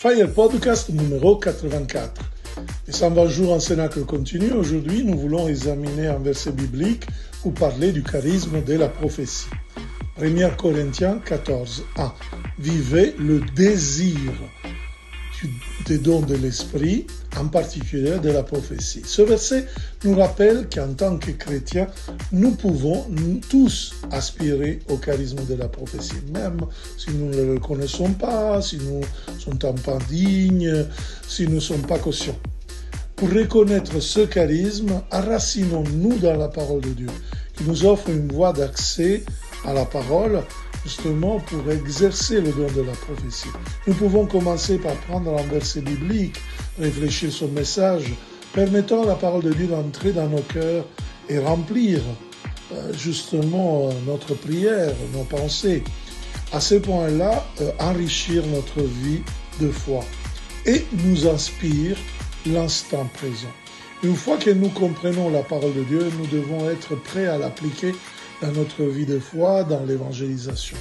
Fire Podcast numéro 84. Et 120 jours en Cénacle continu. Aujourd'hui, nous voulons examiner un verset biblique ou parler du charisme de la prophétie. 1 Corinthiens 14, 1. Vivez le désir des dons de l'esprit, en particulier de la prophétie. Ce verset nous rappelle qu'en tant que chrétiens, nous pouvons tous aspirer au charisme de la prophétie, même si nous ne le connaissons pas, si nous ne sommes pas dignes, si nous ne sommes pas conscients. Pour reconnaître ce charisme, enracinons-nous dans la parole de Dieu, qui nous offre une voie d'accès à la parole, justement pour exercer le don de la prophétie. Nous pouvons commencer par prendre un verset biblique, réfléchir son message, permettant à la parole de Dieu d'entrer dans nos cœurs et remplir justement notre prière, nos pensées. À ce point-là, enrichir notre vie de foi et nous inspire l'instant présent. Une fois que nous comprenons la parole de Dieu, nous devons être prêts à l'appliquer dans notre vie de foi, dans l'évangélisation.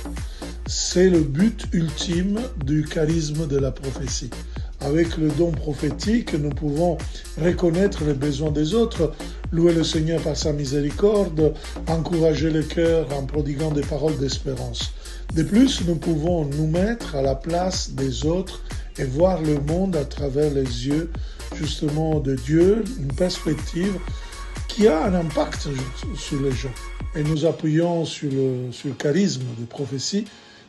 C'est le but ultime du charisme de la prophétie. Avec le don prophétique, nous pouvons reconnaître les besoins des autres, louer le Seigneur par sa miséricorde, encourager le cœur en prodiguant des paroles d'espérance. De plus, nous pouvons nous mettre à la place des autres et voir le monde à travers les yeux, justement, de Dieu, une perspective qui a un impact sur les gens. Et nous appuyons sur le charisme de prophétie,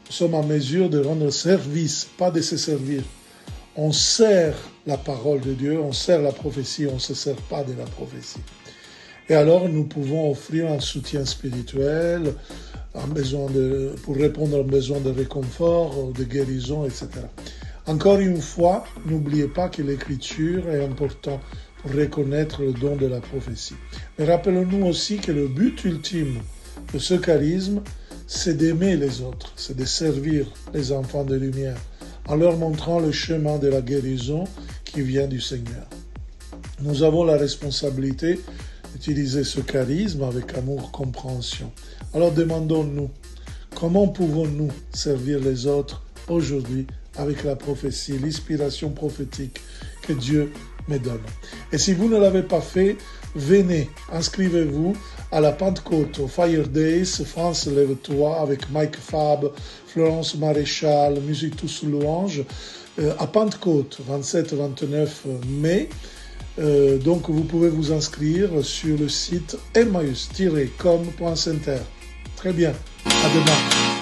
nous sommes en mesure de rendre service, pas de se servir. On sert la parole de Dieu, on sert la prophétie, on ne se sert pas de la prophétie. Et alors nous pouvons offrir un soutien spirituel, pour répondre aux besoins de réconfort, de guérison, etc. Encore une fois, n'oubliez pas que l'écriture est importante pour reconnaître le don de la prophétie. Mais rappelons-nous aussi que le but ultime de ce charisme, c'est d'aimer les autres, c'est de servir les enfants de lumière, en leur montrant le chemin de la guérison qui vient du Seigneur. Nous avons la responsabilité d'utiliser ce charisme avec amour, compréhension. Alors demandons-nous, comment pouvons-nous servir les autres aujourd'hui avec la prophétie, l'inspiration prophétique que Dieu me donne. Et si vous ne l'avez pas fait, venez, inscrivez-vous à la Pentecôte, au Fire Days, France Lève-toi, avec Mike Fab, Florence Maréchal, Musique Tous Louange, à Pentecôte, 27-29 mai. Donc vous pouvez vous inscrire sur le site emmaüs-com.center. Très bien, à demain.